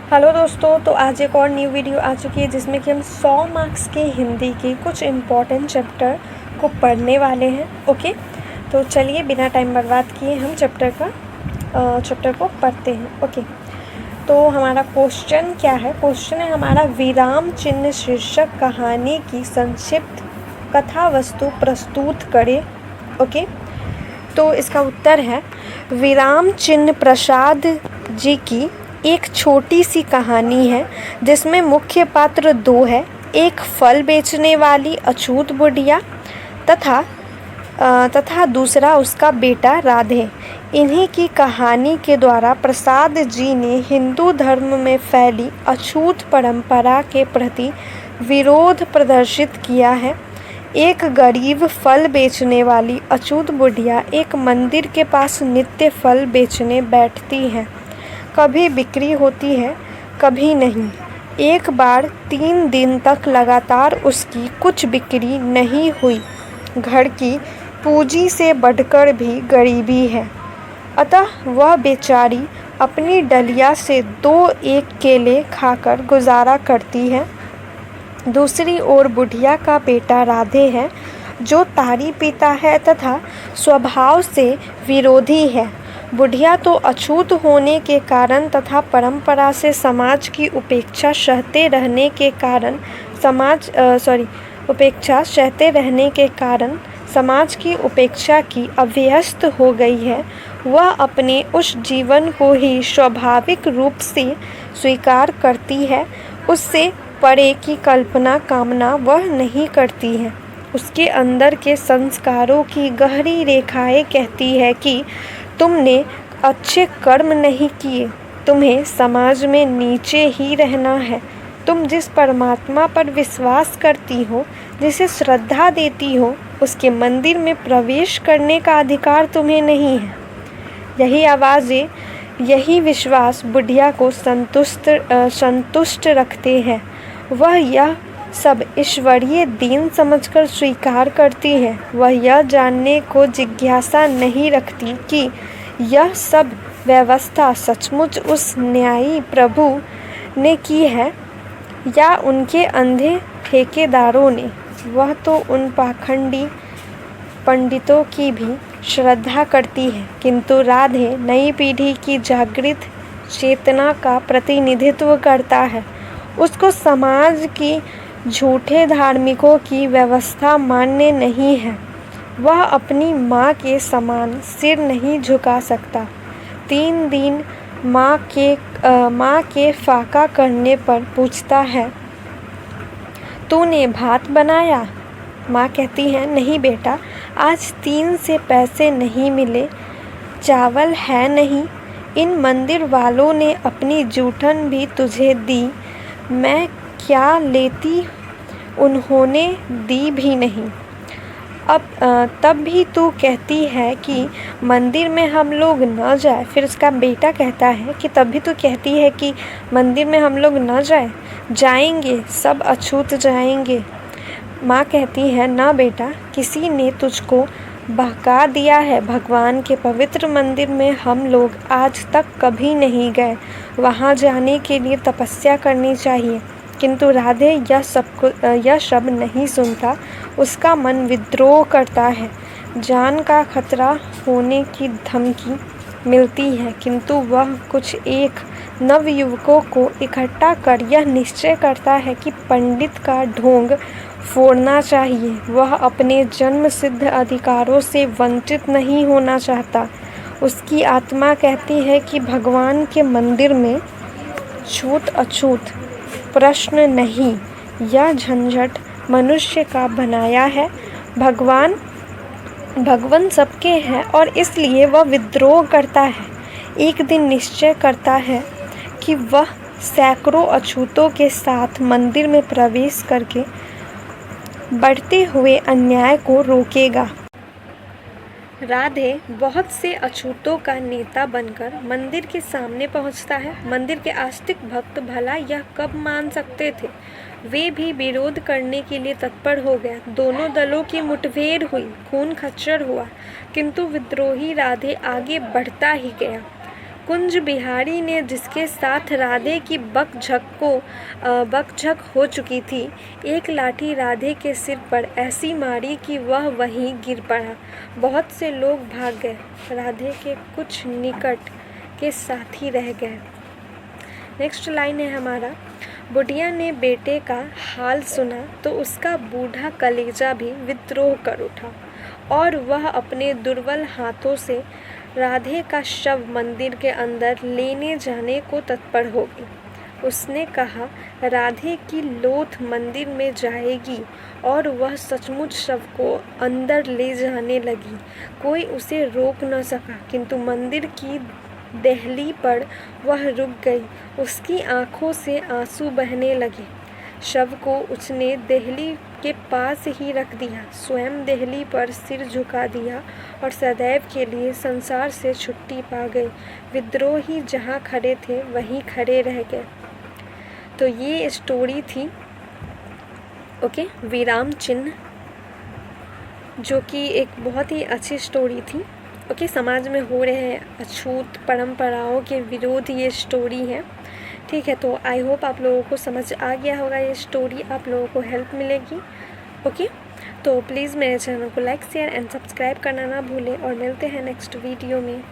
Hello दोस्तों, तो आज एक और न्यू वीडियो आ चुकी है जिसमें कि हम 100 मार्क्स के हिंदी के कुछ इम्पॉर्टेंट चैप्टर को पढ़ने वाले हैं। ओके, तो चलिए बिना टाइम बर्बाद किए हम चैप्टर को पढ़ते हैं। ओके, तो हमारा क्वेश्चन क्या है? क्वेश्चन है हमारा, विराम चिन्ह शीर्षक कहानी की संक्षिप्त कथा वस्तु प्रस्तुत करें। ओके, तो इसका उत्तर है, विराम चिन्ह प्रसाद जी की एक छोटी सी कहानी है जिसमें मुख्य पात्र दो है, एक फल बेचने वाली अछूत बुढ़िया तथा दूसरा उसका बेटा राधे। इन्हीं की कहानी के द्वारा प्रसाद जी ने हिंदू धर्म में फैली अछूत परंपरा के प्रति विरोध प्रदर्शित किया है। एक गरीब फल बेचने वाली अछूत बुढ़िया एक मंदिर के पास नित्य फल बेचने बैठती है। कभी बिक्री होती है, कभी नहीं। एक बार 3 दिन तक लगातार उसकी कुछ बिक्री नहीं हुई। घर की पूंजी से बढ़कर भी गरीबी है, अतः वह बेचारी अपनी डलिया से 2-1 केले खाकर गुजारा करती है। दूसरी ओर बुढ़िया का बेटा राधे है, जो ताड़ी पीता है तथा स्वभाव से विरोधी है। बुढ़िया तो अछूत होने के कारण तथा परंपरा से समाज की उपेक्षा सहते रहने के कारण समाज की उपेक्षा की अभ्यस्त हो गई है। वह अपने उस जीवन को ही स्वाभाविक रूप से स्वीकार करती है। उससे परे की कल्पना कामना वह नहीं करती है। उसके अंदर के संस्कारों की गहरी रेखाएं कहती है कि तुमने अच्छे कर्म नहीं किए, तुम्हें समाज में नीचे ही रहना है। तुम जिस परमात्मा पर विश्वास करती हो, जिसे श्रद्धा देती हो, उसके मंदिर में प्रवेश करने का अधिकार तुम्हें नहीं है। यही आवाज़ें, यही विश्वास बुढ़िया को संतुष्ट रखते हैं। वह यह सब ईश्वरीय देन समझकर स्वीकार करती है। वह यह जानने को जिज्ञासा नहीं रखती कि यह सब व्यवस्था सचमुच उस न्यायी प्रभु ने की है या उनके अंधे ठेकेदारों ने। वह तो उन पाखंडी पंडितों की भी श्रद्धा करती है, किंतु राधे नई पीढ़ी की जागृत चेतना का प्रतिनिधित्व करता है। उसको समाज की झूठे धार्मिकों की व्यवस्था मान्य नहीं है। वह अपनी माँ के समान सिर नहीं झुका सकता। 3 दिन माँ के फाका करने पर पूछता है, तूने भात बनाया? माँ कहती है, नहीं बेटा, आज 3 से पैसे नहीं मिले, चावल है नहीं। इन मंदिर वालों ने अपनी जूठन भी तुझे दी, मैं क्या लेती, उन्होंने दी भी नहीं। तब भी तू कहती है कि मंदिर में हम लोग न जाए। फिर उसका बेटा कहता है कि तब भी तू कहती है कि मंदिर में हम लोग न जाए, जाएंगे, सब अछूत जाएंगे। माँ कहती है, ना बेटा, किसी ने तुझको बहका दिया है। भगवान के पवित्र मंदिर में हम लोग आज तक कभी नहीं गए। वहाँ जाने के लिए तपस्या करनी चाहिए। किंतु राधे यह सब नहीं सुनता। उसका मन विद्रोह करता है। जान का खतरा होने की धमकी मिलती है, किंतु वह कुछ एक नवयुवकों को इकट्ठा कर यह निश्चय करता है कि पंडित का ढोंग फोड़ना चाहिए। वह अपने जन्म सिद्ध अधिकारों से वंचित नहीं होना चाहता। उसकी आत्मा कहती है कि भगवान के मंदिर में छूत अछूत प्रश्न नहीं, यह झंझट मनुष्य का बनाया है। भगवान सबके हैं और इसलिए वह विद्रोह करता है। एक दिन निश्चय करता है कि वह सैकड़ों अछूतों के साथ मंदिर में प्रवेश करके बढ़ते हुए अन्याय को रोकेगा। राधे बहुत से अछूतों का नेता बनकर मंदिर के सामने पहुंचता है। मंदिर के आस्तिक भक्त भला यह कब मान सकते थे? वे भी विरोध करने के लिए तत्पर हो गए। दोनों दलों की मुठभेड़ हुई, खून खच्चर हुआ, किंतु विद्रोही राधे आगे बढ़ता ही गया। कुंज बिहारी ने, जिसके साथ राधे की बकझक हो चुकी थी, एक लाठी राधे के सिर पर ऐसी मारी कि वह वहीं गिर पड़ा। बहुत से लोग भाग गए, राधे के कुछ निकट के साथी रह गए। नेक्स्ट लाइन है हमारा, बुढ़िया ने बेटे का हाल सुना तो उसका बूढ़ा कलेजा भी विद्रोह कर उठा और वह अपने दुर्बल हाथों से राधे का शव मंदिर के अंदर लेने जाने को तत्पर हो गई। उसने कहा, राधे की लोथ मंदिर में जाएगी, और वह सचमुच शव को अंदर ले जाने लगी। कोई उसे रोक न सका, किंतु मंदिर की देहली पर वह रुक गई। उसकी आंखों से आंसू बहने लगे। शव को उसने देहली के पास ही रख दिया, स्वयं देहली पर सिर झुका दिया और सदैव के लिए संसार से छुट्टी पा गई। विद्रोही जहाँ खड़े थे वहीं खड़े रह गए। तो ये स्टोरी थी ओके, विराम चिन्ह, जो कि एक बहुत ही अच्छी स्टोरी थी। ओके, समाज में हो रहे हैं अछूत परंपराओं के विरोध ये स्टोरी है। ठीक है, तो आई होप आप लोगों को समझ आ गया होगा ये स्टोरी, आप लोगों को हेल्प मिलेगी। ओके, तो प्लीज़ मेरे चैनल को लाइक शेयर एंड सब्सक्राइब करना ना भूलें और मिलते हैं नेक्स्ट वीडियो में।